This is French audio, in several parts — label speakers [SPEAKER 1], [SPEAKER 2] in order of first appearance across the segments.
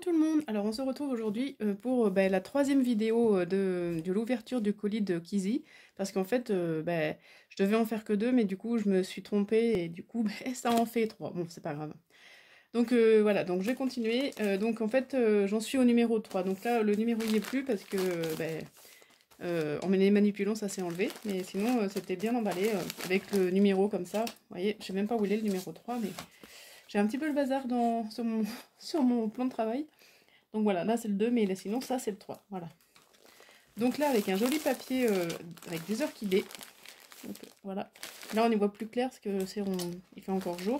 [SPEAKER 1] tout le monde! Alors on se retrouve aujourd'hui pour la troisième vidéo de l'ouverture du colis de Kizzy. Parce qu'en fait, je devais en faire que deux, mais du coup je me suis trompée et du coup ça en fait trois. Bon, c'est pas grave. Donc voilà, donc je vais continuer. Donc en fait, j'en suis au numéro 3. Donc là, le numéro y est plus parce que en les manipulant, ça s'est enlevé. Mais sinon, c'était bien emballé avec le numéro comme ça. Vous voyez, je sais même pas où il est le numéro 3, mais j'ai un petit peu le bazar sur mon plan de travail. Donc voilà, là c'est le 2, mais là, sinon ça c'est le 3. Voilà. Donc là, avec un joli papier avec des orchidées. Donc, voilà. Là on y voit plus clair parce que il fait encore jour.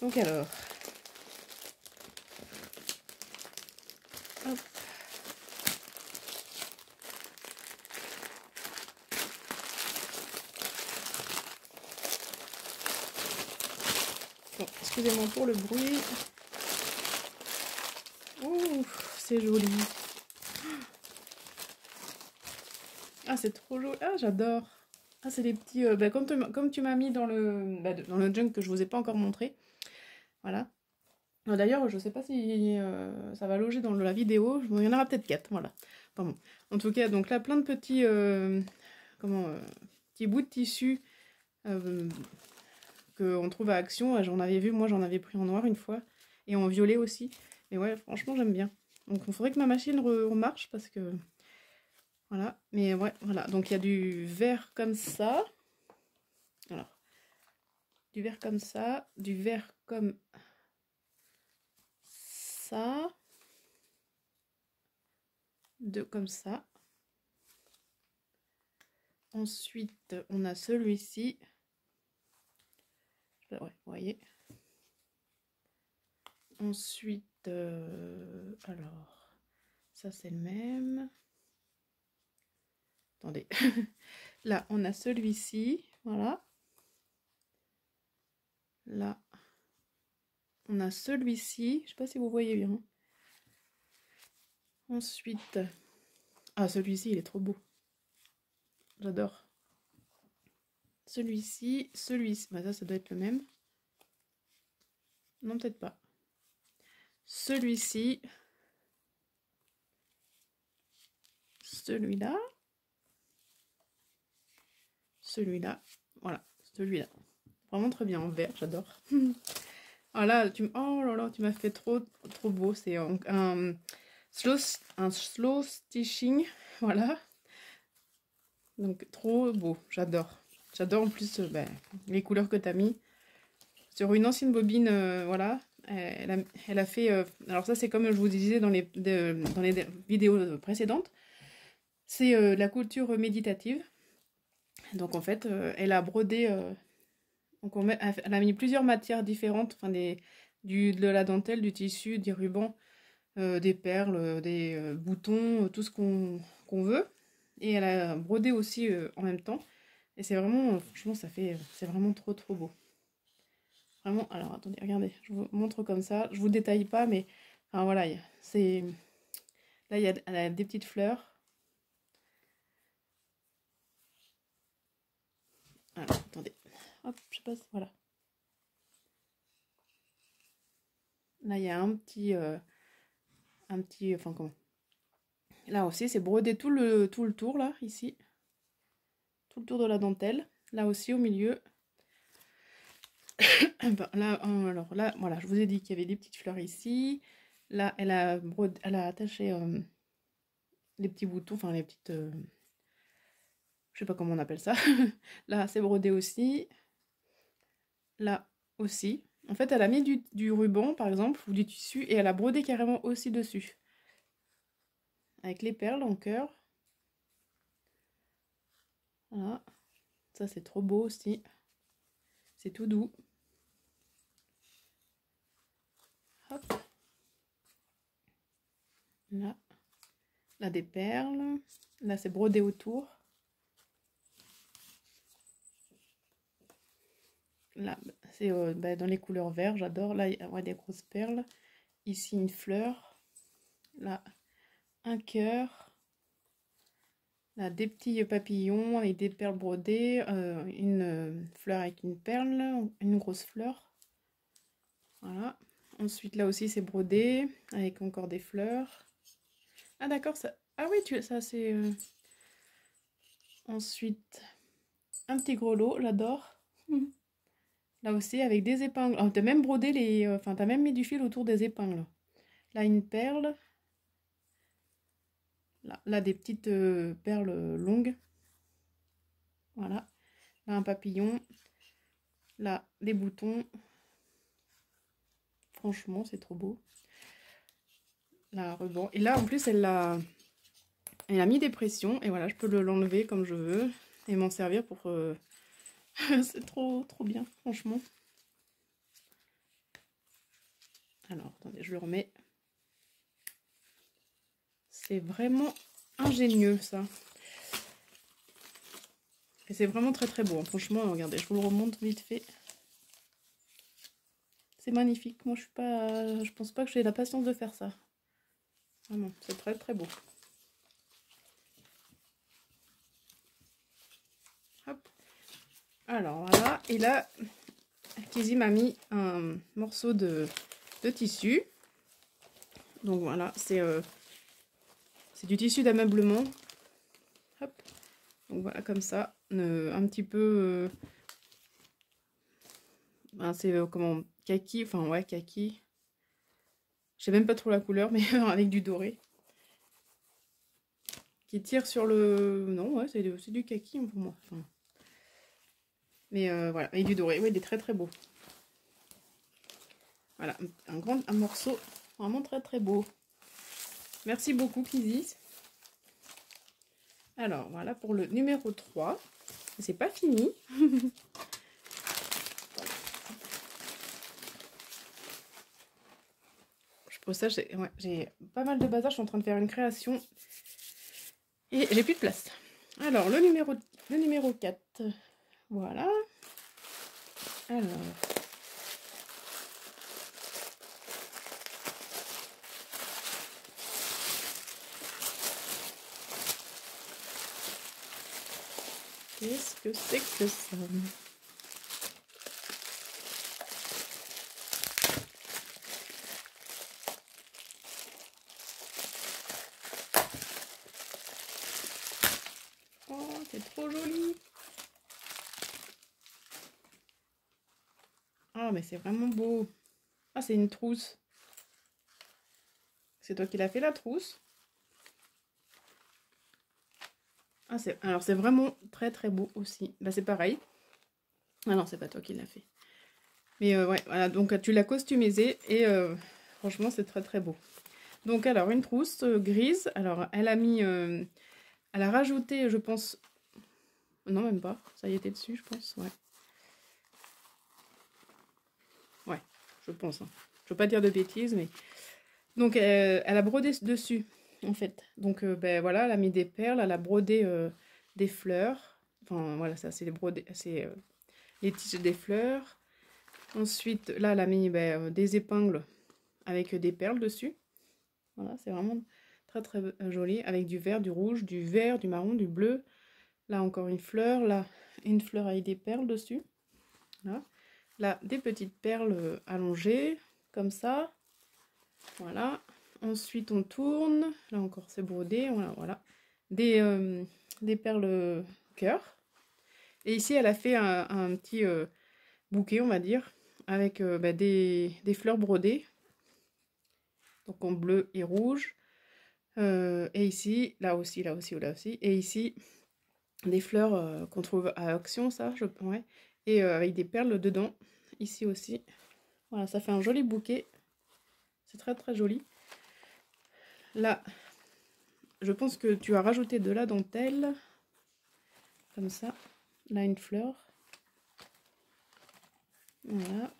[SPEAKER 1] Donc alors. Hop. Bon, excusez-moi pour le bruit. Ouh, c'est joli. Ah, c'est trop joli. Ah, j'adore. Ah, c'est les petits... comme tu m'as mis dans dans le junk que je vous ai pas encore montré. Voilà. D'ailleurs, je sais pas si ça va loger dans la vidéo. Il y en aura peut-être 4. Voilà. Enfin bon. En tout cas, donc là, plein de petits... petits bouts de tissu qu'on trouve à Action. J'en avais vu, moi j'en avais pris en noir une fois. Et en violet aussi. Mais ouais, franchement, j'aime bien. Donc il faudrait que ma machine remarche parce que... Voilà, mais ouais, voilà. Donc il y a du vert comme ça. Alors, du vert comme ça, du vert comme ça, comme ça. Ensuite, on a celui-ci. Ouais, vous voyez. Ensuite, alors, ça c'est le même. Attendez. Là, on a celui-ci, voilà. Là, on a celui-ci. Je sais pas si vous voyez bien. Ensuite, ah, celui-ci, il est trop beau. J'adore. Celui-ci, celui-ci. Bah, ça doit être le même. Non, peut-être pas. Celui-ci. Celui-là. Celui-là. Voilà, celui-là. Vraiment très bien en vert, j'adore. Ah là, oh là là, tu m'as fait trop beau. C'est un slow stitching. Voilà. Donc trop beau, j'adore. J'adore en plus les couleurs que tu as mis. Sur une ancienne bobine, voilà. Elle a fait... alors ça, c'est comme je vous disais dans les vidéos précédentes. C'est la couture méditative. Donc en fait, elle a brodé... donc elle a mis plusieurs matières différentes. Enfin, de la dentelle, du tissu, des rubans, des perles, des boutons, tout ce qu'on veut. Et elle a brodé aussi en même temps. Et c'est vraiment... franchement, c'est vraiment trop beau. Vraiment, alors attendez, regardez, je vous montre comme ça. Je vous détaille pas, mais enfin voilà, c'est... Là, elle a des petites fleurs. Alors, attendez. Hop, je passe, voilà. Là, il y a un petit... enfin, comment? Là aussi, c'est brodé tout le tour, là, ici. Tout le tour de la dentelle. Là aussi, au milieu. Là, alors là, voilà, je vous ai dit qu'il y avait des petites fleurs ici. Là, elle a attaché les petits boutons, enfin les petites... je sais pas comment on appelle ça. Là, c'est brodé aussi. Là aussi. En fait, elle a mis du ruban, par exemple, ou du tissu, et elle a brodé carrément aussi dessus. Avec les perles en cœur. Voilà. Ça, c'est trop beau aussi. C'est tout doux. Hop. Là. Là, des perles. Là, c'est brodé autour. Là, c'est dans les couleurs vert, j'adore. Là, il y a des grosses perles. Ici, une fleur. Là, un cœur. Là, des petits papillons avec des perles brodées. Une fleur avec une perle. Une grosse fleur. Voilà. Ensuite, là aussi, c'est brodé, avec encore des fleurs. Ah d'accord, ça... Ah oui, ça c'est... Ensuite, un petit gros lot, j'adore. Là aussi, avec des épingles. Oh, t'as même brodé les... Enfin, t'as même mis du fil autour des épingles. Là, une perle. Là des petites perles longues. Voilà. Là, un papillon. Là, des boutons. Franchement, c'est trop beau. Là, un ruban. Et là, en plus, elle a mis des pressions. Et voilà, je peux l'enlever comme je veux. Et m'en servir pour... c'est trop bien, franchement. Alors, attendez, je le remets. C'est vraiment ingénieux, ça. Et c'est vraiment très beau. Franchement, regardez, je vous le remonte vite fait. C'est magnifique. Moi, je pense pas que j'ai la patience de faire ça. Vraiment, c'est très beau. Hop. Alors, voilà. Et là, Kizzy m'a mis un morceau de tissu. Donc, voilà, c'est du tissu d'ameublement. Hop. Donc, voilà, comme ça. Un petit peu... ben, c'est comment... Kaki. Enfin, ouais, kaki. Je sais même pas trop la couleur, mais avec du doré. Qui tire sur le... Non, ouais, c'est du kaki pour moi. Enfin... Mais voilà, et du doré. Oui, il est très beau. Voilà, un morceau vraiment très beau. Merci beaucoup, Kizzy. Alors, voilà pour le numéro 3. C'est pas fini. Pour ça, j'ai pas mal de bazar. Je suis en train de faire une création. Et j'ai plus de place. Alors, le numéro 4. Voilà. Alors... Qu'est-ce que c'est que ça? Oh, c'est trop joli. Ah, mais c'est vraiment beau. Ah, c'est une trousse. C'est toi qui l'as fait, la trousse? Ah, alors, c'est vraiment très beau aussi. Bah, c'est pareil. Ah non, c'est pas toi qui l'as fait. Mais ouais, voilà, donc tu l'as customisé et franchement, c'est très beau. Donc, alors, une trousse grise. Alors, elle a mis... elle a rajouté, je pense... Non, même pas. Ça y était dessus, je pense. Ouais. Ouais, je pense. Hein. Je veux pas dire de bêtises, mais... Donc, elle a brodé dessus, en fait. Donc, ben voilà, elle a mis des perles, elle a brodé des fleurs. Enfin, voilà, ça, c'est les tiges des fleurs. Ensuite, là, elle a mis des épingles avec des perles dessus. Voilà, c'est vraiment très joli. Avec du vert, du rouge, du vert, du marron, du bleu. Là, encore une fleur. Là, une fleur avec des perles dessus. Voilà. Là, des petites perles allongées, comme ça. Voilà. Ensuite, on tourne. Là encore, c'est brodé. Voilà. Des perles cœur. Et ici, elle a fait un petit bouquet, on va dire, avec des fleurs brodées. Donc en bleu et rouge. Et ici, là aussi. Et ici, des fleurs qu'on trouve à Action, ça, ouais. Et avec des perles dedans. Ici aussi. Voilà, ça fait un joli bouquet. C'est très joli. Là, je pense que tu as rajouté de la dentelle. Comme ça. Là, une fleur. Voilà.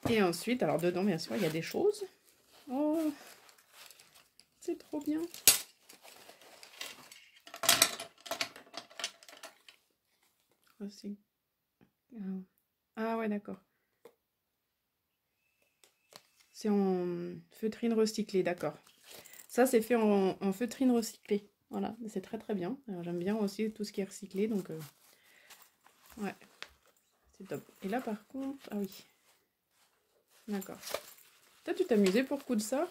[SPEAKER 1] Et ensuite, alors dedans, bien sûr, il y a des choses. Oh, c'est trop bien. Aussi. Ah ouais, d'accord. C'est en feutrine recyclée, d'accord. Ça, c'est fait en feutrine recyclée. Voilà, c'est très bien. J'aime bien aussi tout ce qui est recyclé, donc ouais, c'est top. Et là, par contre, ah oui. D'accord. Toi, tu t'amusais pour coudre ça?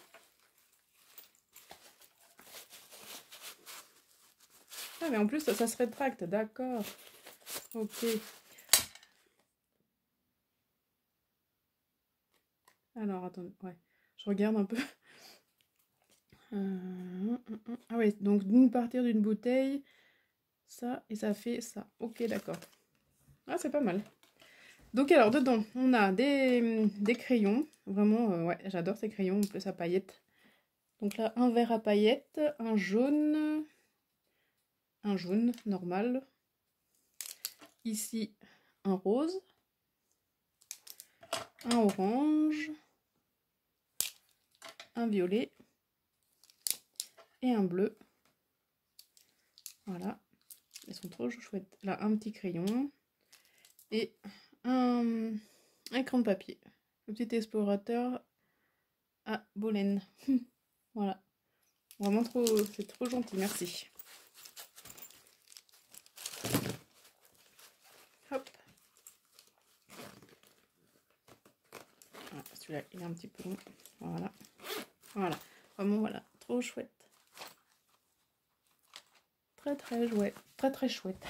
[SPEAKER 1] Ah, mais en plus, ça se rétracte, d'accord. Ok. Alors, attends, ouais. Je regarde un peu. Ah ouais, donc partir d'une bouteille, ça, et ça fait ça. Ok, d'accord. Ah, c'est pas mal. Donc alors, dedans, on a des crayons. Vraiment, ouais, j'adore ces crayons, en plus à paillettes. Donc là, un vert à paillettes, un jaune normal. Ici, un rose, un orange, un violet et un bleu. Voilà, ils sont trop chouettes. Là, un petit crayon et un écran de papier. Le petit explorateur à Bolène. Voilà, vraiment trop, c'est trop gentil, merci. Hop. Ah, celui-là, il est un petit peu long. Voilà. Voilà. Vraiment, voilà. Trop chouette. Très, très chouette. Très, très chouette.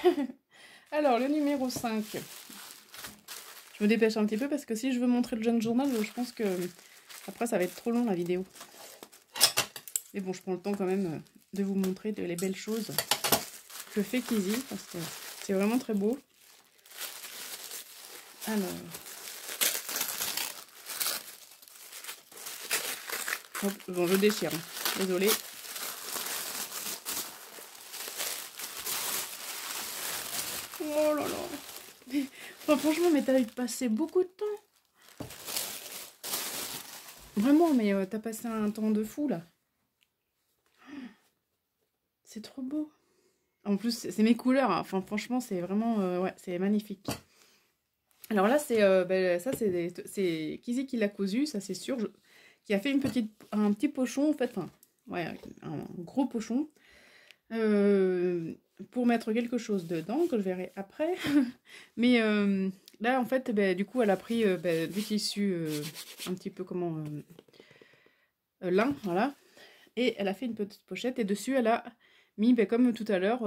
[SPEAKER 1] Alors, le numéro 5. Je me dépêche un petit peu parce que si je veux montrer le jeune journal, je pense que après, ça va être trop long la vidéo. Mais bon, je prends le temps quand même de vous montrer les belles choses que fait Kizzy parce que c'est vraiment très beau. Alors... Hop, bon, je déchire. Désolée. Oh là là. Enfin, franchement, mais t'as eu passé beaucoup de temps. Vraiment, mais t'as passé un temps de fou, là. C'est trop beau. En plus, c'est mes couleurs. Hein. Enfin, franchement, c'est vraiment... ouais, c'est magnifique. Alors là, c'est ça, c'est Kizzy qui l'a cousu, ça c'est sûr. Qui a fait un petit pochon, en fait. Enfin, ouais, un gros pochon. Pour mettre quelque chose dedans, que je verrai après. Mais là, en fait, du coup, elle a pris du tissu un petit peu comment... lin, voilà. Et elle a fait une petite pochette. Et dessus, elle a mis, comme tout à l'heure,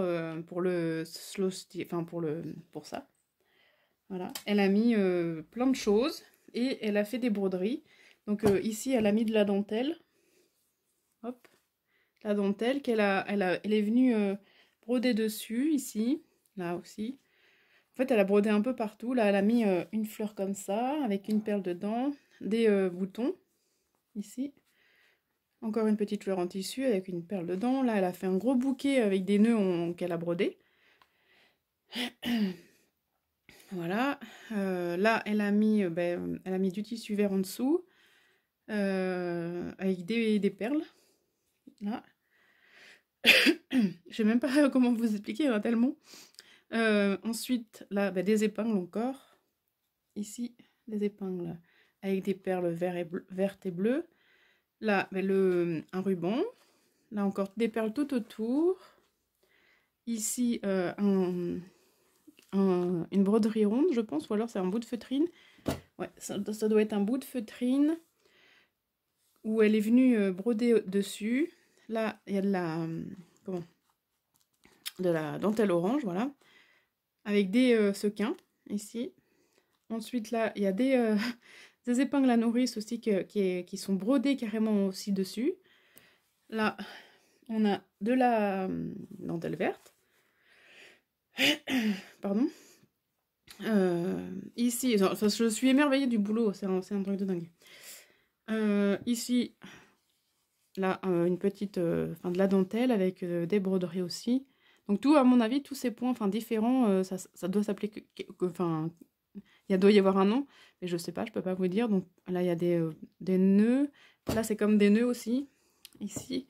[SPEAKER 1] pour le slow stitch, enfin, pour ça. Voilà. Elle a mis plein de choses. Et elle a fait des broderies. Donc ici, elle a mis de la dentelle. Hop. La dentelle elle est venue broder dessus, ici, là aussi. En fait, elle a brodé un peu partout. Là, elle a mis une fleur comme ça, avec une perle dedans, des boutons, ici. Encore une petite fleur en tissu avec une perle dedans. Là, elle a fait un gros bouquet avec des nœuds qu'elle a brodés. Voilà. Là, elle a mis du tissu vert en dessous, avec des perles. Là. Je sais même pas comment vous expliquer, hein, tellement. Ensuite, là, des épingles encore. Ici, des épingles avec des perles vertes et bleues. Là, un ruban. Là encore, des perles tout autour. Ici, une broderie ronde, je pense, ou alors c'est un bout de feutrine. Ouais, ça doit être un bout de feutrine où elle est venue broder dessus. Là, il y a de la dentelle orange, voilà, avec des sequins, ici. Ensuite, là, il y a des épingles à nourrice aussi qui sont brodées carrément aussi dessus. Là, on a de la dentelle verte. Pardon. Ici, je suis émerveillée du boulot, c'est un truc de dingue. Ici, là, une petite, de la dentelle avec des broderies aussi. Donc tout, à mon avis, tous ces points, différents, ça doit s'appeler, il doit y avoir un nom, mais je sais pas, je peux pas vous dire. Donc là, il y a des nœuds. Là, c'est comme des nœuds aussi. Ici,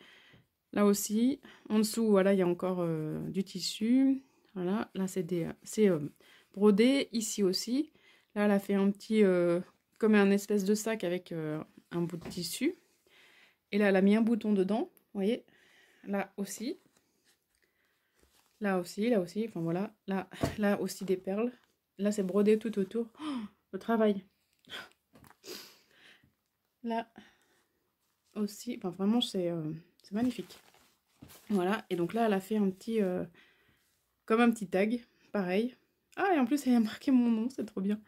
[SPEAKER 1] là aussi. En dessous, voilà, il y a encore du tissu. Voilà, là, c'est brodé. Ici aussi. Là, elle a fait un petit, comme un espèce de sac avec un bout de tissu. Et là, elle a mis un bouton dedans. Vous voyez? Là aussi. Là aussi, là aussi. Enfin, voilà. Là aussi, des perles. Là, c'est brodé tout autour. Oh, le travail. Là aussi, enfin vraiment c'est magnifique. Voilà, et donc là elle a fait un petit, comme un petit tag, pareil. Ah, et en plus elle a marqué mon nom, c'est trop bien.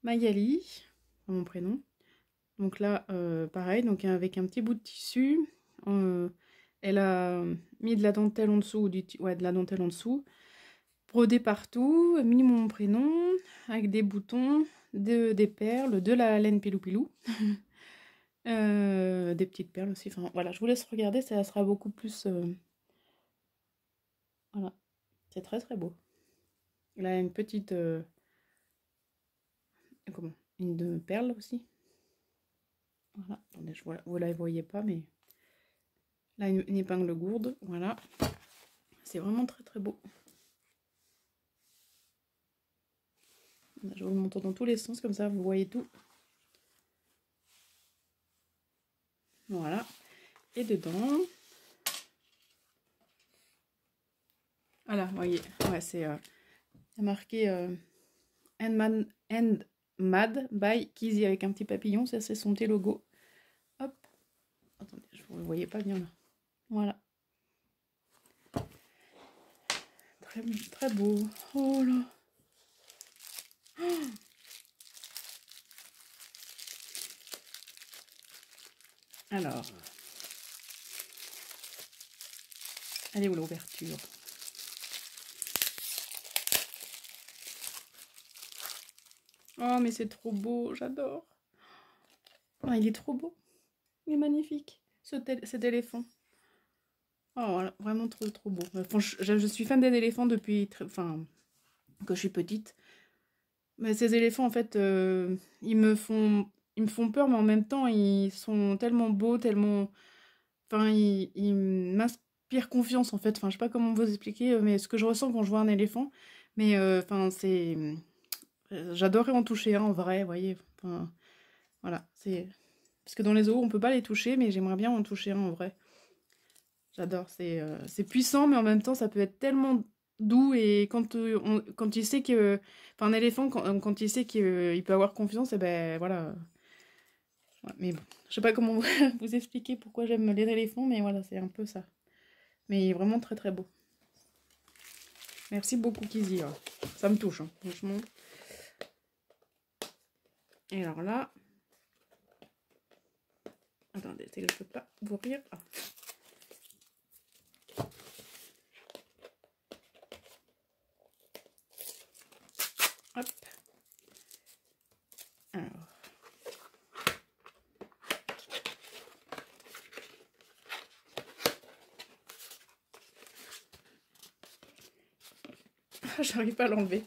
[SPEAKER 1] Magali, mon prénom. Donc là, pareil, donc avec un petit bout de tissu. Elle a mis de la dentelle en dessous, ouais, de la dentelle en dessous. Brodé partout, mis mon prénom, avec des boutons, des perles, de la laine pilou pilou. Des petites perles aussi. Enfin voilà, je vous laisse regarder, ça sera beaucoup plus... Voilà, c'est très très beau. Il a une petite... comment? Une perle aussi. Voilà, attendez, vous la voyez pas, mais... Là, une épingle gourde, voilà. C'est vraiment très très beau. Je vous le montre dans tous les sens, comme ça vous voyez tout. Voilà. Et dedans... Voilà, vous voyez. Ouais, c'est... il y a marqué Mad by Kizzy avec un petit papillon. Ça, c'est son petit logo. Hop. Attendez, vous ne le voyez pas bien là. Voilà. Très, très beau. Oh là. Oh. Alors. Elle est où l'ouverture? Oh, mais c'est trop beau. J'adore. Oh, il est trop beau. Il est magnifique. Cet éléphant. Oh, voilà, vraiment trop trop beau. Enfin, je suis fan des éléphants depuis enfin, que je suis petite. Mais ces éléphants, en fait, ils me font peur, mais en même temps, ils sont tellement beaux, tellement... Enfin, ils m'inspirent confiance, en fait. Enfin, je sais pas comment vous expliquer, mais ce que je ressens quand je vois un éléphant. Mais, enfin, c'est... J'adorerais en toucher un, en vrai, vous voyez. Enfin, voilà, c'est... Parce que dans les zoos, on peut pas les toucher, mais j'aimerais bien en toucher un, en vrai. J'adore, c'est puissant, mais en même temps, ça peut être tellement doux. Et quand il sait que... Enfin, un éléphant, quand il sait qu'il peut avoir confiance, et ben voilà. Ouais, mais bon, je sais pas comment vous expliquer pourquoi j'aime les éléphants, mais voilà, c'est un peu ça. Mais il est vraiment très très beau. Merci beaucoup, Kizzy. Hein. Ça me touche, hein, franchement. Et alors là... Attendez, c'est que je peux pas ouvrir. Ah. Hop. Alors. J'arrive pas à l'enlever.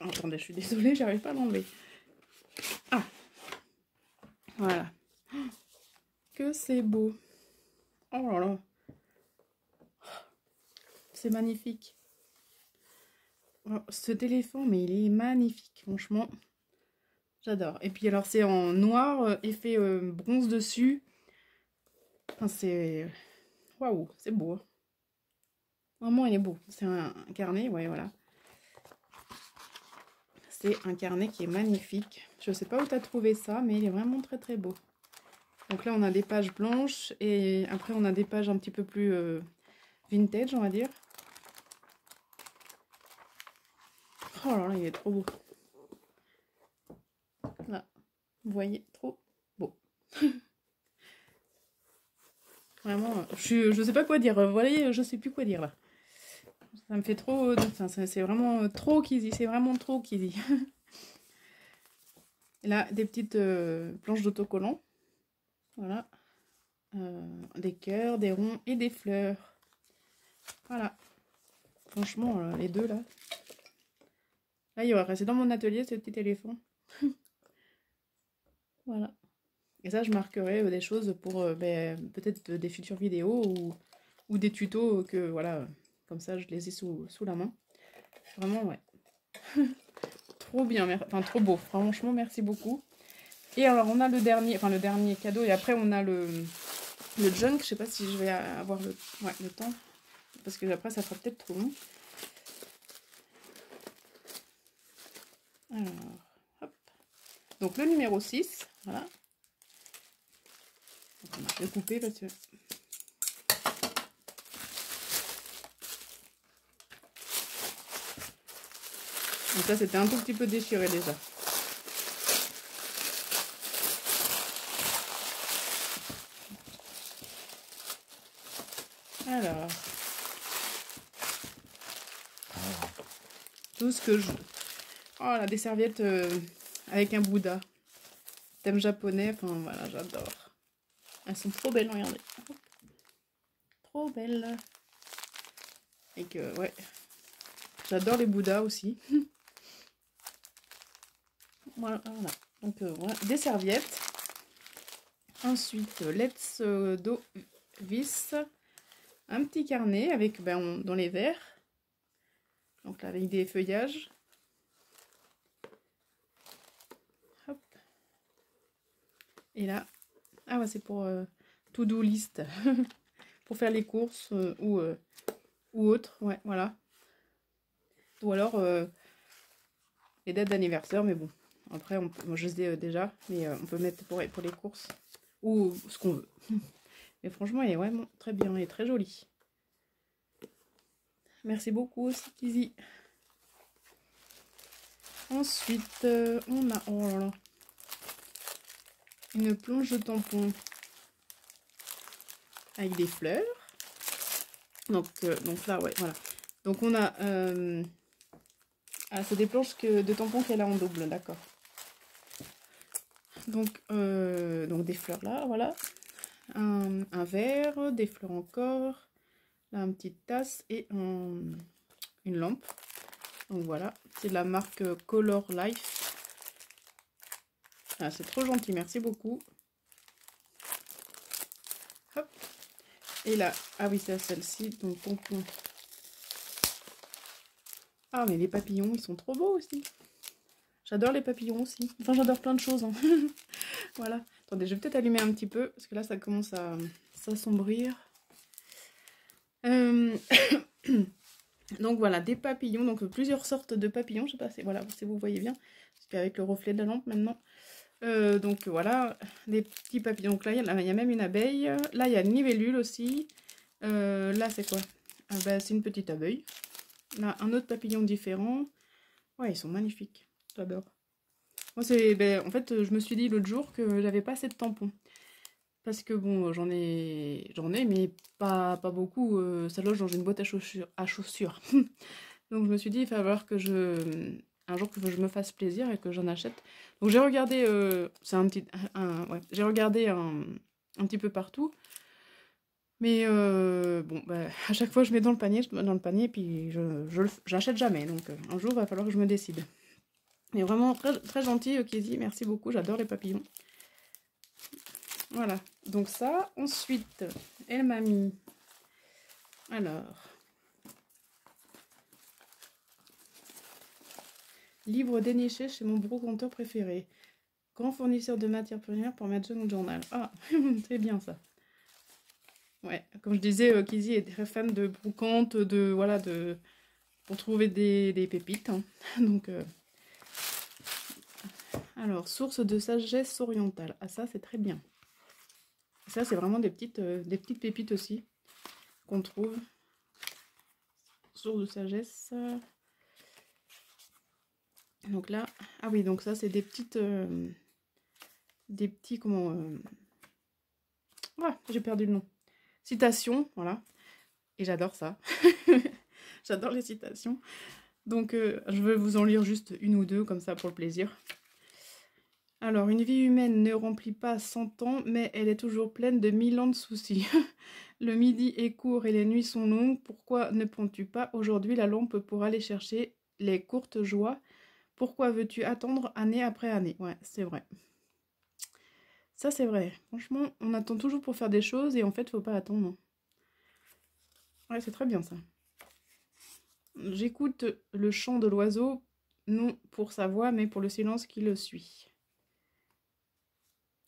[SPEAKER 1] Oh, attendez, je suis désolée, j'arrive pas à l'enlever. Ah. Voilà. Que c'est beau. Oh là là. C'est magnifique. Oh, cet éléphant, mais il est magnifique, franchement. J'adore. Et puis alors, c'est en noir, effet bronze dessus. Enfin, c'est... Waouh, c'est beau. Hein. Vraiment, il est beau. C'est un carnet, ouais, voilà. C'est un carnet qui est magnifique. Je sais pas où tu as trouvé ça, mais il est vraiment très très beau. Donc là, on a des pages blanches et après, on a des pages un petit peu plus vintage, on va dire. Oh là là, il est trop beau. Là, vous voyez, trop beau. Vraiment, je sais pas quoi dire. Vous voyez, je sais plus quoi dire là. Ça me fait trop... Enfin, c'est vraiment trop Kizzy. C'est vraiment trop Kizzy. Et là, des petites planches d'autocollants. Voilà. Des cœurs, des ronds et des fleurs. Voilà. Franchement, les deux là. Là, il va rester dans mon atelier ce petit éléphant. Voilà. Et ça, je marquerai des choses pour peut-être des futures vidéos ou des tutos que, voilà, comme ça, je les ai sous la main. Vraiment, ouais. Trop bien, enfin, trop beau. Franchement, merci beaucoup. Et alors, on a le dernier cadeau. Et après, on a le junk. Je sais pas si je vais avoir le temps. Parce que après, ça sera peut-être trop long. Alors, hop. Donc le numéro 6, voilà. Donc, je vais couper parce que... Donc ça c'était un tout petit peu déchiré déjà. Alors, tout ce que je... Oh là, des serviettes avec un Bouddha. Thème japonais, enfin voilà, j'adore. Elles sont trop belles, regardez. Trop belles. Et que, ouais, j'adore les Bouddhas aussi. Voilà, voilà. Donc, voilà, des serviettes. Ensuite, Let's Do Vis. Un petit carnet avec, ben, dans les verres. Donc là, avec des feuillages. Hop. Et là, ah ouais, c'est pour to-do list. Pour faire les courses ou autre. Ouais, voilà. Ou alors, les dates d'anniversaire, mais bon. Après, moi, je sais déjà, mais on peut mettre pour les courses. Ou ce qu'on veut. Mais franchement, elle est vraiment très bien, elle est très jolie. Merci beaucoup aussi, Kizzy. Ensuite, on a oh là là, une planche de tampons avec des fleurs. Donc là, ouais, voilà. Donc on a... ah, c'est des planches de tampons qu'elle a en double, d'accord. Donc des fleurs là, voilà. Un verre, des fleurs encore. Là, une petite tasse et une lampe. Donc voilà, c'est de la marque Color Life. Ah, c'est trop gentil, merci beaucoup. Hop. Et là, ah oui, c'est celle-ci, donc pompon. Ah, mais les papillons, ils sont trop beaux aussi. J'adore les papillons aussi. Enfin, j'adore plein de choses. Hein. Voilà. Attendez, je vais peut-être allumer un petit peu, parce que là, ça commence à s'assombrir. Donc voilà, des papillons, donc plusieurs sortes de papillons. Je sais pas voilà, si vous voyez bien, parce qu'avec le reflet de la lampe maintenant. Donc voilà, des petits papillons. Donc là, il y a même une abeille. Là, il y a une libellule aussi. Là, c'est quoi? Ah, bah, c'est une petite abeille. Là, un autre papillon différent. Ouais, ils sont magnifiques. J'adore. Moi, en fait, je me suis dit l'autre jour que j'avais pas assez de tampons. Parce que bon, j'en ai, mais pas beaucoup. Ça loge dans une boîte à chaussures. Donc je me suis dit, il va falloir que un jour que je me fasse plaisir et que j'en achète. Donc j'ai regardé, c'est ouais, j'ai regardé un petit peu partout. Mais bon, bah, à chaque fois je mets dans le panier, et puis j'achète jamais. Donc un jour, il va falloir que je me décide. Mais vraiment très, très gentil, Kizzy, merci beaucoup, j'adore les papillons. Voilà, donc ça. Ensuite, elle m'a mis... Alors... Livre déniché chez mon brocanteur préféré. Grand fournisseur de matières premières pour ma junk journal. Ah, c'est bien ça. Ouais, comme je disais, Kizzy est très fan de brocante, voilà, pour trouver des pépites. Hein. Donc, alors, source de sagesse orientale. Ah, ça, c'est très bien. Ça, c'est vraiment des petites pépites aussi qu'on trouve. Source de sagesse. Donc là, ah oui, donc ça, c'est des petites... comment... Ah, j'ai perdu le nom. Citations, voilà. Et j'adore ça. J'adore les citations. Donc, je vais vous en lire juste une ou deux, comme ça, pour le plaisir. Alors, une vie humaine ne remplit pas 100 ans, mais elle est toujours pleine de 1000 ans de soucis. Le midi est court et les nuits sont longues. Pourquoi ne prends-tu pas aujourd'hui la lampe pour aller chercher les courtes joies? Pourquoi veux-tu attendre année après année? Ouais, c'est vrai. Ça, c'est vrai. Franchement, on attend toujours pour faire des choses et en fait, faut pas attendre. Ouais, c'est très bien ça. J'écoute le chant de l'oiseau, non pour sa voix, mais pour le silence qui le suit.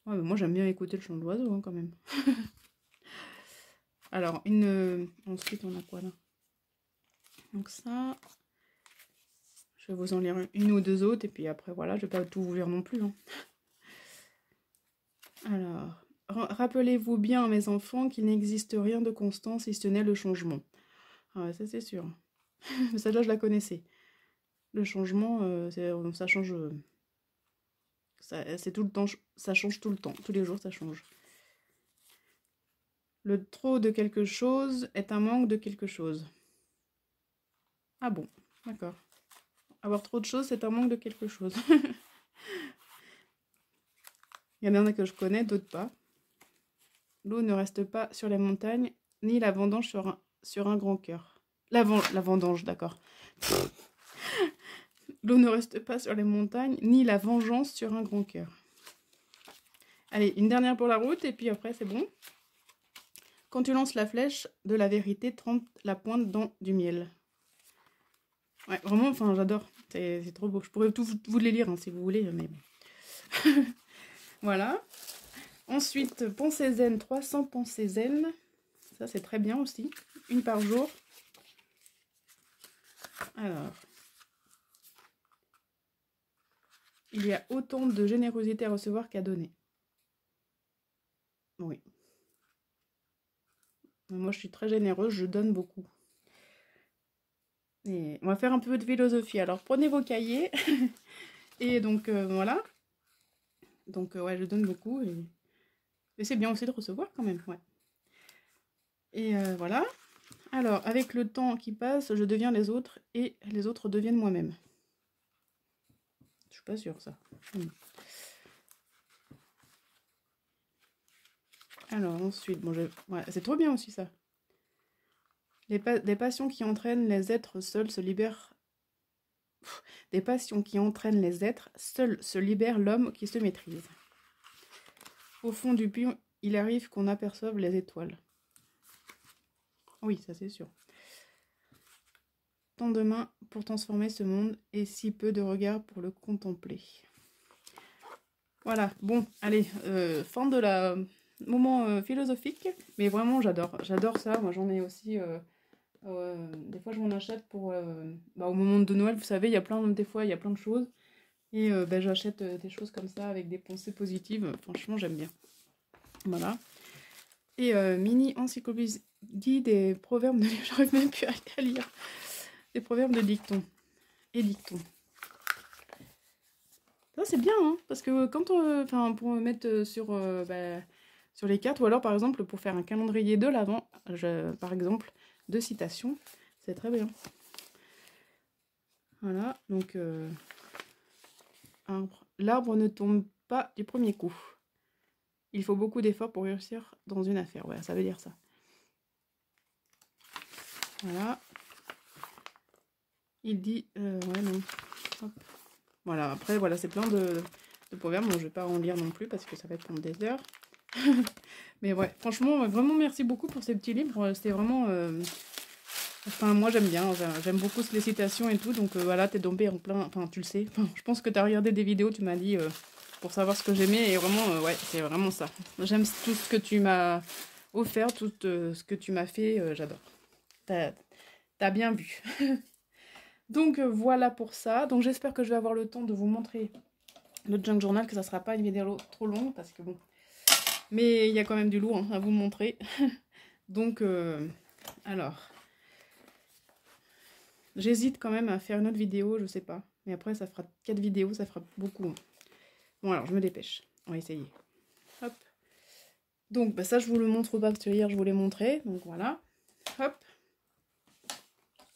[SPEAKER 1] Ouais, mais moi, j'aime bien écouter le chant de l'oiseau, hein, quand même. Alors, ensuite, on a quoi, là? Donc ça... Je vais vous en lire une ou deux autres, et puis après, voilà, je vais pas tout vous lire non plus. Hein. Alors, rappelez-vous bien, mes enfants, qu'il n'existe rien de constant si ce n'est le changement. Ah ouais, ça c'est sûr. Celle-là, je la connaissais. Le changement, ça change. C'est tout le temps, ça change tout le temps. Tous les jours, ça change. Le trop de quelque chose est un manque de quelque chose. Ah bon, d'accord. Avoir trop de choses, c'est un manque de quelque chose. Il y en a que je connais, d'autres pas. L'eau ne reste pas sur les montagnes, ni la vendange sur un grand cœur. La vendange, d'accord. L'eau ne reste pas sur les montagnes, ni la vengeance sur un grand cœur. Allez, une dernière pour la route, et puis après, c'est bon. Quand tu lances la flèche de la vérité, trempe la pointe dans du miel. Ouais, vraiment, enfin, j'adore. C'est trop beau. Je pourrais tout vous les lire, hein, si vous voulez, mais... Voilà. Ensuite, pensée zen, 300 pensées zen. Ça, c'est très bien aussi. Une par jour. Alors. Il y a autant de générosité à recevoir qu'à donner. Oui. Moi, je suis très généreuse, je donne beaucoup. Et on va faire un peu de philosophie. Alors, prenez vos cahiers. Et donc, voilà. Donc, ouais, je donne beaucoup. Et c'est bien aussi de recevoir quand même, ouais. Et voilà. Alors, avec le temps qui passe, je deviens les autres et les autres deviennent moi-même. Je suis pas sûre, ça. Alors, ensuite, bon, ouais, c'est trop bien aussi, ça. Des passions qui entraînent les êtres seuls se libèrent. Des passions qui entraînent les êtres, seul se libère l'homme qui se maîtrise. Au fond du puits, il arrive qu'on aperçoive les étoiles. Oui, ça c'est sûr. Tant de mains pour transformer ce monde et si peu de regards pour le contempler. Voilà, bon, allez, fin de la moment philosophique. Mais vraiment, j'adore ça. Moi, j'en ai aussi... des fois, je m'en achète pour... au moment de Noël, vous savez, des fois, il y a plein de choses. Et j'achète des choses comme ça avec des pensées positives. Franchement, j'aime bien. Voilà. Et mini encyclopédie des proverbes de... J'arrive même plus à lire. Des proverbes de dictons. Et dictons. Ça, c'est bien, hein, parce que quand on... Enfin, pour mettre sur les cartes, ou alors, par exemple, pour faire un calendrier de l'Avent, par exemple, de citations, c'est très bien. Voilà, donc... L'arbre ne tombe pas du premier coup. Il faut beaucoup d'efforts pour réussir dans une affaire. Ouais, ça veut dire ça. Voilà. Il dit... ouais, non. Hop. Voilà, après, voilà, c'est plein de proverbes. Bon, je vais pas en lire non plus parce que ça va être pendant des heures. Mais ouais, franchement, vraiment merci beaucoup pour ces petits livres. C'était vraiment... Enfin, moi, j'aime bien. J'aime beaucoup les citations et tout. Donc, voilà, t'es tombé en plein... Enfin, tu le sais. Enfin, je pense que t'as regardé des vidéos, tu m'as dit... pour savoir ce que j'aimais. Et vraiment, ouais, c'est vraiment ça. J'aime tout ce que tu m'as offert, tout ce que tu m'as fait. J'adore. T'as bien vu. Donc, voilà pour ça. Donc, j'espère que je vais avoir le temps de vous montrer le junk journal, que ça sera pas une vidéo trop longue, parce que bon... Mais il y a quand même du lourd, hein, à vous montrer. Donc, alors... J'hésite quand même à faire une autre vidéo, je sais pas. Mais après, ça fera 4 vidéos, ça fera beaucoup. Hein. Bon, alors, je me dépêche. On va essayer. Hop. Donc, ça, je vous le montre pas, parce que hier, je vous l'ai montré. Donc, voilà. Hop.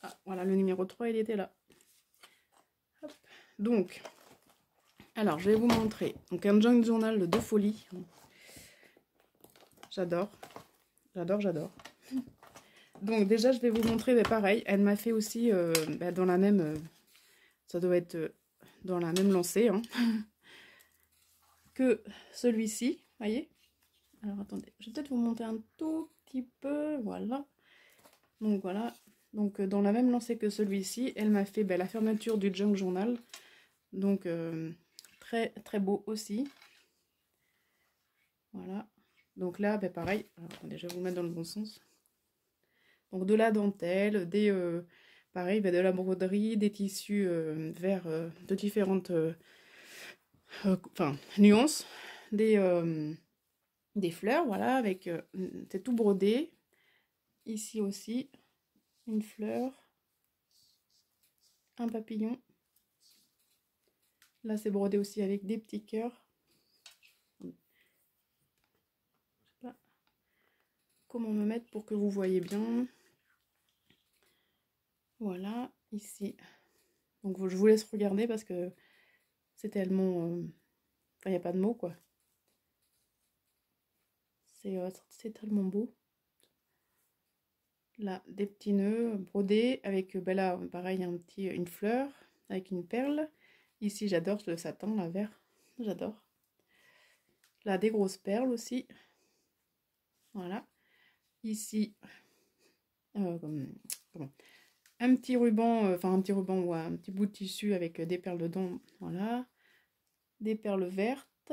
[SPEAKER 1] Ah, voilà, le numéro 3, il était là. Hop. Donc, alors, je vais vous montrer. Donc, un junk journal de folie. J'adore. J'adore. Donc, déjà, je vais vous montrer, mais pareil, elle m'a fait aussi dans la même... ça doit être dans la même lancée, hein, que celui-ci, voyez. Alors, attendez, je vais peut-être vous montrer un tout petit peu, voilà. Donc, voilà. Donc, dans la même lancée que celui-ci, elle m'a fait la fermeture du junk journal. Donc, très, très beau aussi. Voilà. Donc là, pareil. Alors, attendez, je vais vous mettre dans le bon sens. Donc, de la dentelle, pareil, bah, de la broderie, des tissus verts de différentes nuances, des fleurs, voilà, avec c'est tout brodé. Ici aussi, une fleur, un papillon. Là, c'est brodé aussi avec des petits cœurs. Je sais pas comment me mettre pour que vous voyez bien. Voilà, ici. Donc, je vous laisse regarder parce que c'est tellement... Enfin, il n'y a pas de mots, quoi. C'est tellement beau. Là, des petits nœuds brodés avec, ben là, pareil, une fleur avec une perle. Ici, j'adore le satin, la vert. J'adore. Là, des grosses perles aussi. Voilà. Ici, comment un petit ruban, un petit ruban ou un petit bout de tissu avec des perles dedans. Voilà. Des perles vertes.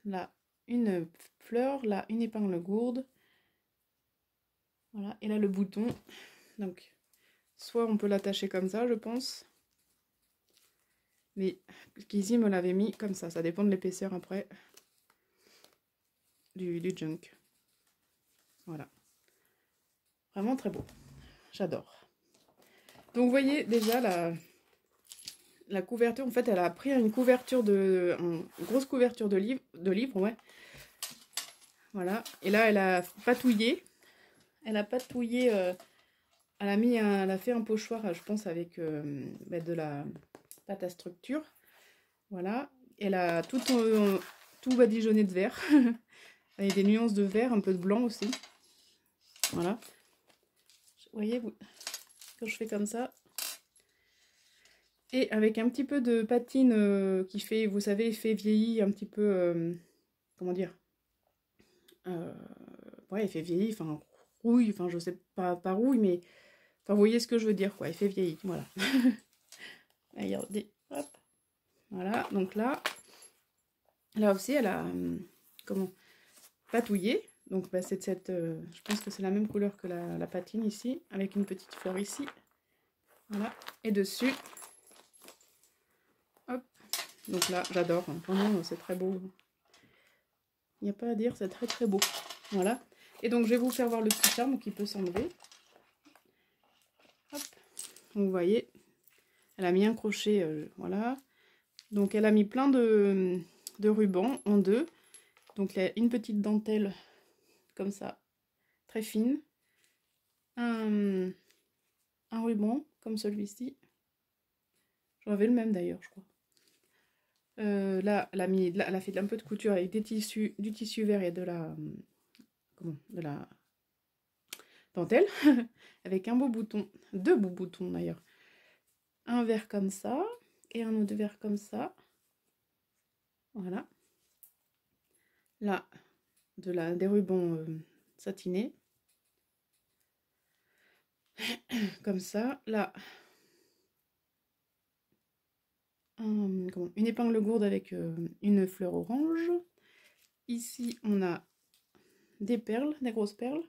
[SPEAKER 1] Là, une fleur. Là, une épingle gourde. Voilà. Et là, le bouton. Donc, soit on peut l'attacher comme ça, je pense. Mais Kizzy me l'avait mis comme ça. Ça dépend de l'épaisseur après du junk. Voilà. Vraiment très beau. J'adore. Donc, vous voyez déjà la couverture. En fait, elle a pris une couverture une grosse couverture de livre, ouais. Voilà. Et là, elle a patouillé. Elle a patouillé. Elle a fait un pochoir, je pense, avec de la pâte à structure. Voilà. Elle a tout badigeonné de vert. Avec des nuances de vert, un peu de blanc aussi. Voilà. Vous voyez, quand je fais comme ça. Et avec un petit peu de patine qui fait, vous savez, effet vieilli, un petit peu, comment dire, ouais, effet vieilli, enfin, rouille, enfin, je sais pas rouille, mais, enfin, vous voyez ce que je veux dire, quoi, effet vieilli, voilà. Regardez, hop, voilà, donc là aussi, elle a, comment, patouillé, donc, bah, c'est je pense que c'est la même couleur que la patine ici, avec une petite fleur ici, voilà, et dessus, hop, donc là, j'adore, hein, vraiment, c'est très beau. Il n'y a pas à dire, c'est très très beau. Voilà. Et donc, je vais vous faire voir le petit charme qui peut s'enlever. Hop. Donc, vous voyez, elle a mis un crochet, voilà. Donc, elle a mis plein de rubans en deux. Donc, il y a une petite dentelle comme ça, très fine. Un ruban comme celui-ci. J'en avais le même d'ailleurs, je crois. Là, elle a fait un peu de couture avec du tissu vert et de la dentelle, avec un beau bouton, deux beaux boutons d'ailleurs. Un vert comme ça, et un autre vert comme ça. Voilà. Là, des rubans satinés. Comme ça. Là, une épingle gourde avec une fleur orange. Ici, on a des perles, des grosses perles.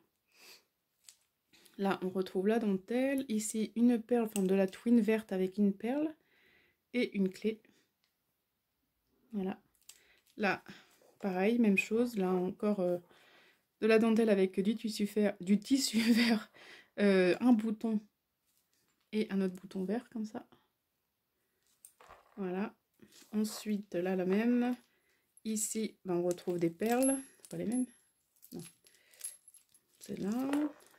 [SPEAKER 1] Là, on retrouve la dentelle. Ici, une perle, de la twine verte avec une perle et une clé. Voilà. Là, pareil, même chose. Là, encore de la dentelle avec du tissu vert, un bouton et un autre bouton vert, comme ça. Voilà. Ensuite, là, la même. Ici, on retrouve des perles. C'est pas les mêmes? Non. C'est là.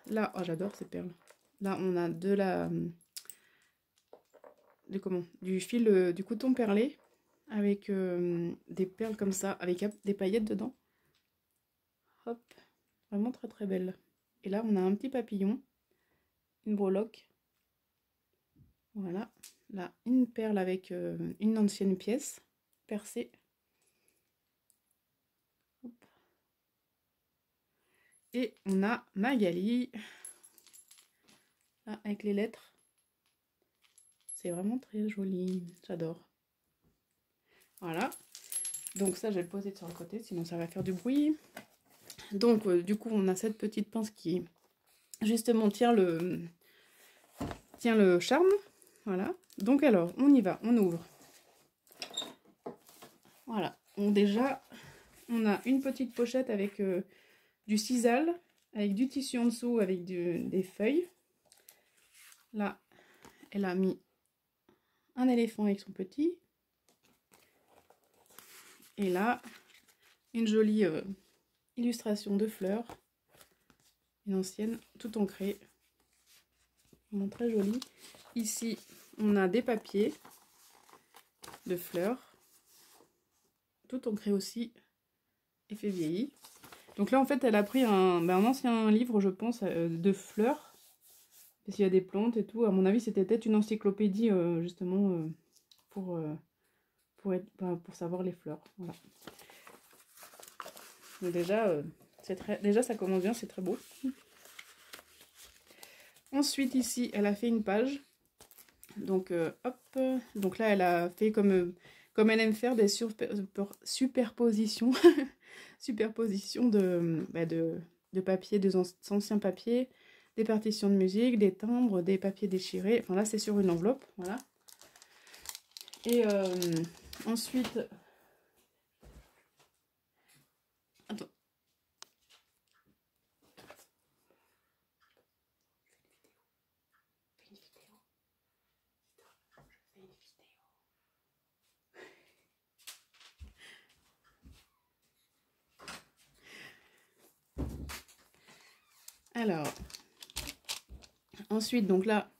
[SPEAKER 1] Là, oh, j'adore ces perles. Là, on a du fil, du coton perlé avec des perles comme ça, avec des paillettes dedans. Hop, vraiment très très belle. Et là, on a un petit papillon, une breloque. Voilà, là, une perle avec une ancienne pièce percée. Hop. Et on a Magali, là, avec les lettres. C'est vraiment très joli, j'adore. Voilà, donc ça je vais le poser sur le côté, sinon ça va faire du bruit. Donc du coup on a cette petite pince qui justement tient tient le charme. Voilà. Donc alors, on y va, on ouvre. Voilà. Donc déjà, on a une petite pochette avec du sisal, avec du tissu en dessous, avec des feuilles. Là, elle a mis un éléphant avec son petit. Et là, une jolie illustration de fleurs. Une ancienne, tout ancrée. Vraiment très jolie. Ici, on a des papiers de fleurs. Tout ancré aussi. Et fait vieilli. Donc là, en fait, elle a pris un ancien livre, je pense, de fleurs. Parce qu'il y a des plantes et tout. À mon avis, c'était peut-être une encyclopédie, justement, pour savoir les fleurs. Voilà. Donc déjà, déjà, ça commence bien, c'est très beau. Ensuite, ici, elle a fait une page. Donc, hop. Donc là, elle a fait comme elle aime faire des superpositions. Superpositions de papiers, des anciens papiers, des partitions de musique, des timbres, des papiers déchirés. Enfin là, c'est sur une enveloppe. Voilà. Et ensuite... Attends. Alors, ensuite, donc là,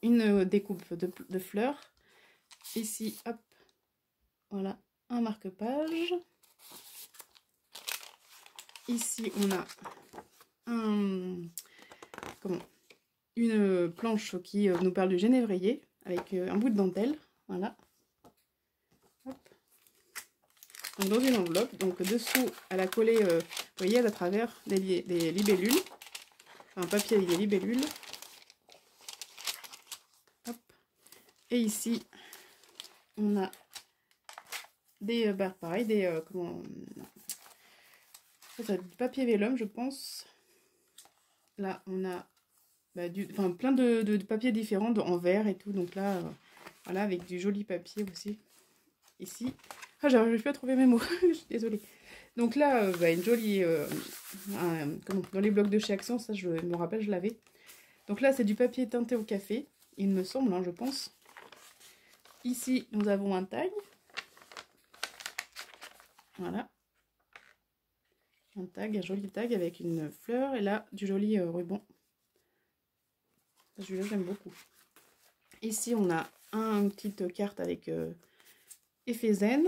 [SPEAKER 1] une découpe de fleurs. Ici, hop, voilà, un marque-page. Ici, on a une planche qui nous parle du genévrier avec un bout de dentelle. Voilà. Hop. Donc, dans une enveloppe. Donc, dessous, elle a collé, vous voyez, à travers des libellules. Enfin, un papier avec des libellules. Hop. Et ici, on a des pareil, du papier vélum, je pense. Là, on a plein de papiers différents en verre et tout. Donc là, voilà, avec du joli papier aussi. Ici. Ah, j'arrive plus à trouver mes mots. Je suis désolée. Donc là, une jolie... dans les blocs de chez Action, ça, je me rappelle, je l'avais. Donc là, c'est du papier teinté au café. Il me semble, hein, je pense. Ici, nous avons un tag. Voilà. Un tag, un joli tag avec une fleur. Et là, du joli ruban. Celui-là, j'aime beaucoup. Ici, on a une petite carte avec effet zen.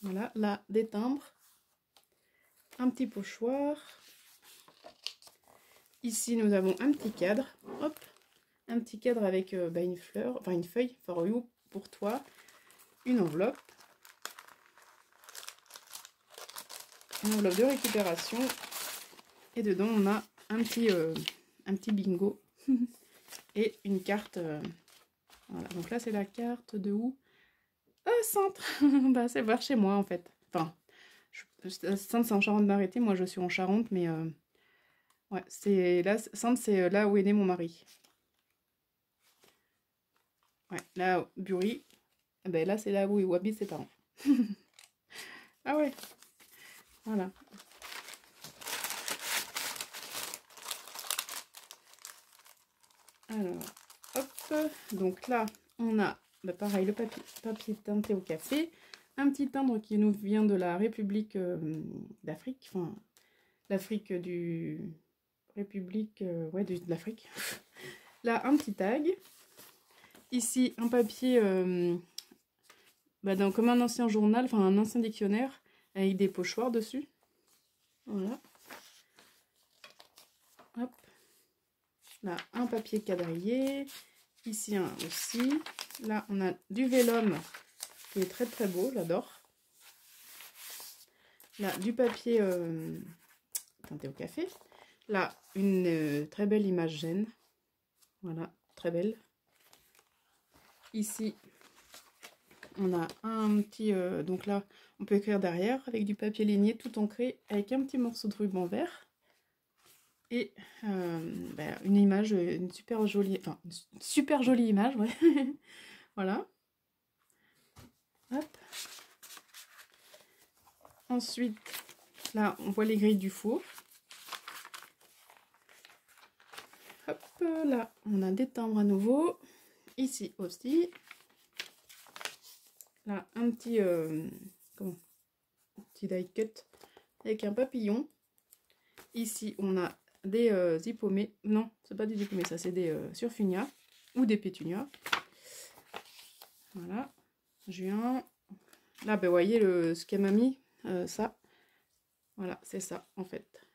[SPEAKER 1] Voilà, là, des timbres. Un petit pochoir. Ici, nous avons un petit cadre. Hop, un petit cadre avec une fleur, enfin une feuille. For you, pour toi. Une enveloppe. Une enveloppe de récupération. Et dedans, on a un petit bingo. Et une carte. Voilà, donc là, c'est la carte de où? Centre. Bah, c'est vers chez moi, en fait. Enfin, Sainte, c'est en Charente-Maritime. Moi, je suis en Charente, mais... ouais, c'est là, Sainte, c'est là où est né mon mari. Ouais, là, Bury. Ben là, c'est là où habitent ses parents. Ah ouais. Voilà. Alors, hop. Donc là, on a, pareil, le papier teinté au café. Un petit timbre qui nous vient de la République d'Afrique. Enfin, l'Afrique du... République... ouais, de l'Afrique. Là, un petit tag. Ici, un papier... comme un ancien journal, enfin un ancien dictionnaire, avec des pochoirs dessus. Voilà. Hop. Là, un papier quadrillé. Ici, un aussi. Là, on a du vélum qui est très très beau, j'adore. Là, du papier teinté au café. Là, une très belle image gêne. Voilà, très belle. Ici, on a un petit... donc là, on peut écrire derrière avec du papier ligné tout ancré avec un petit morceau de ruban vert. Et une image, une super jolie, enfin, une super jolie image, ouais. Voilà. Hop. Ensuite, là, on voit les grilles du four. Hop, là, on a des timbres à nouveau. Ici aussi. Là, un petit, comment, un petit die cut avec un papillon. Ici, on a des hippomées. Non, c'est pas des hippomées, ça c'est des surfinias ou des pétunias. Voilà, juin. Là, ben, vous voyez ce qu'elle m'a mis, ça. Voilà, c'est ça en fait.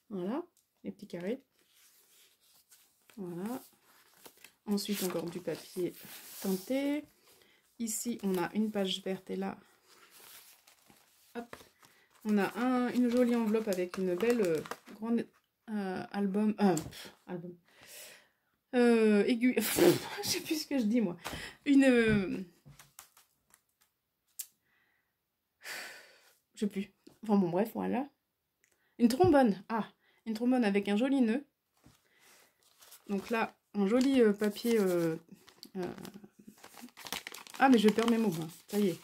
[SPEAKER 1] Voilà, les petits carrés. Voilà. Ensuite, encore du papier teinté. Ici, on a une page verte et là, hop, on a une jolie enveloppe avec une belle grande album. Aiguille. Je sais plus ce que je dis moi. Je sais plus. Enfin bon, bref, voilà. Une trombone. Ah, une trombone avec un joli nœud. Donc là, un joli papier. Ah, mais je perds mes mots. Hein. Ça y est.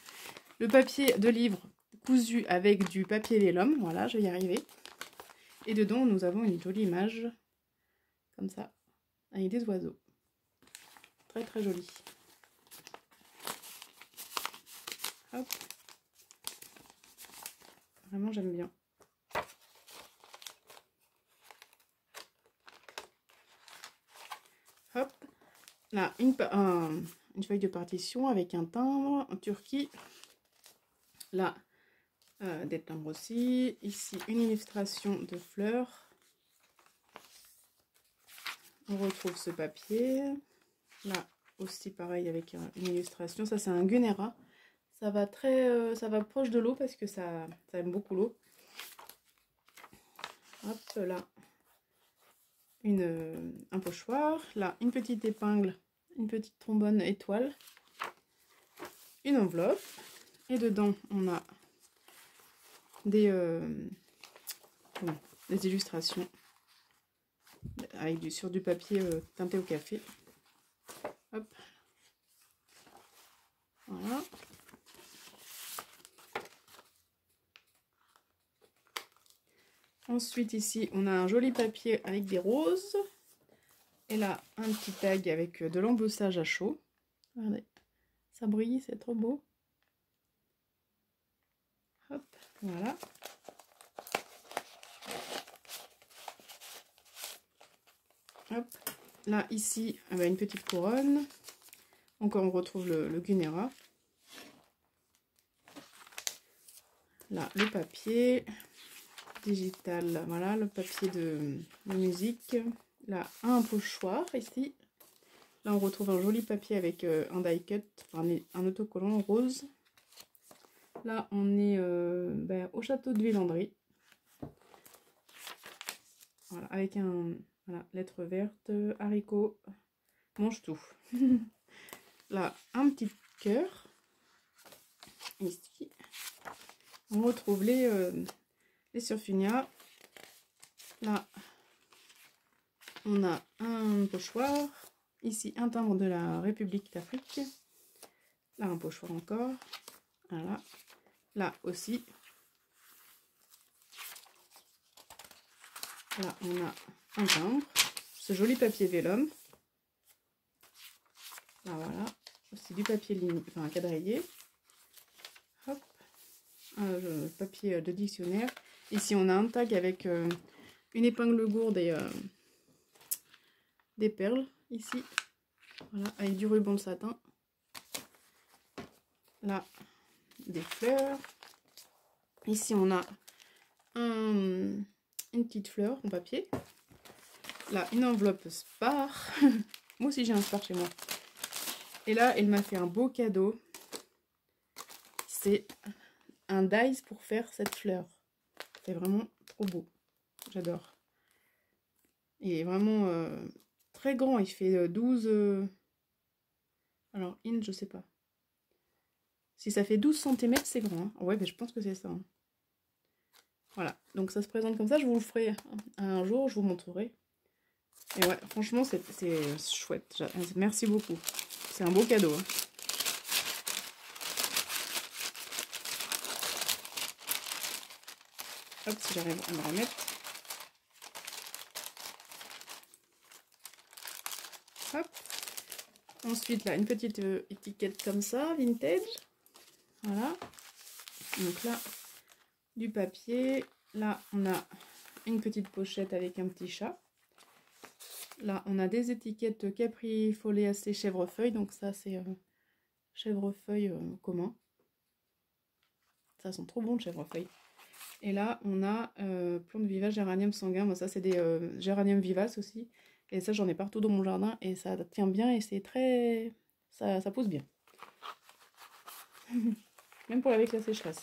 [SPEAKER 1] Le papier de livre cousu avec du papier vélum. Voilà, je vais y arriver. Et dedans, nous avons une jolie image. Comme ça. Avec des oiseaux. Très très joli. Hop. Vraiment, j'aime bien. Hop. Là, une feuille de partition avec un timbre en turquie. Là, des timbres aussi. Ici, une illustration de fleurs. On retrouve ce papier. Là aussi, pareil, avec une illustration. Ça, c'est un Gunera. Ça va ça va proche de l'eau parce que ça aime beaucoup l'eau. Hop, là, un pochoir. Là, une petite épingle, une petite trombone étoile. Une enveloppe. Et dedans, on a des illustrations avec sur du papier teinté au café. Hop. Voilà. Ensuite, ici, on a un joli papier avec des roses. Et là, un petit tag avec de l'embossage à chaud. Regardez, ça brille, c'est trop beau. Hop, voilà. Hop. Là, ici, une petite couronne. Encore, on retrouve le Gunera. Là, le papier digital. Voilà, le papier de musique. Là, un pochoir ici. Là, on retrouve un joli papier avec un die cut, un autocollant rose. Là, on est au château de Villandry. Voilà, avec lettre verte, haricot, mange tout. Là, un petit cœur. Ici, on retrouve les surfinias. Là, on a un pochoir. Ici, un timbre de la République d'Afrique. Là, un pochoir encore. Voilà. Là aussi. Là, on a un timbre. Ce joli papier vélum. Là, voilà. Aussi du papier quadrillé. Hop. Papier de dictionnaire. Ici, on a un tag avec une épingle gourde et des perles. Ici. Voilà, avec du ruban de satin. Là, des fleurs. Ici, on a une petite fleur en papier. Là, une enveloppe Spar. Moi aussi, j'ai un Spar chez moi. Et là, elle m'a fait un beau cadeau. C'est un dies pour faire cette fleur. C'est vraiment trop beau. J'adore. Il est vraiment très grand. Il fait 12... alors, je sais pas. Si ça fait 12 cm, c'est grand. Hein. Ouais, mais je pense que c'est ça. Hein. Voilà, donc ça se présente comme ça, je vous le ferai un jour, je vous montrerai. Et ouais, franchement, c'est chouette. Merci beaucoup. C'est un beau cadeau. Hein. Hop, si j'arrive à me remettre. Hop. Ensuite, là, une petite étiquette comme ça, vintage. Voilà. Donc là, du papier. Là, on a une petite pochette avec un petit chat. Là, on a des étiquettes Capri Foliacée chèvrefeuille. Donc ça, c'est chèvrefeuille commun. Ça sent trop bon le chèvrefeuille. Et là, on a plantes vivaces, géranium sanguin. Moi, ça, c'est des géraniums vivaces aussi. Et ça, j'en ai partout dans mon jardin. Et ça tient bien et c'est très... Ça pousse bien. Même pour avec la sécheresse.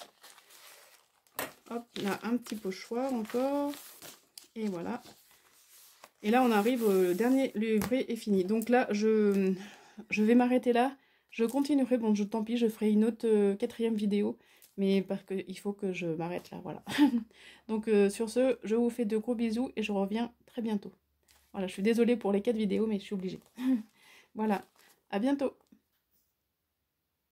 [SPEAKER 1] Hop, là, un petit pochoir encore. Et voilà. Et là, on arrive au dernier livret est fini. Donc là, je vais m'arrêter là. Je continuerai. Bon, tant pis, je ferai une autre 4e vidéo. Mais parce qu'il faut que je m'arrête là, voilà. Donc sur ce, je vous fais de gros bisous et je reviens très bientôt. Voilà, je suis désolée pour les 4 vidéos, mais je suis obligée. Voilà, à bientôt.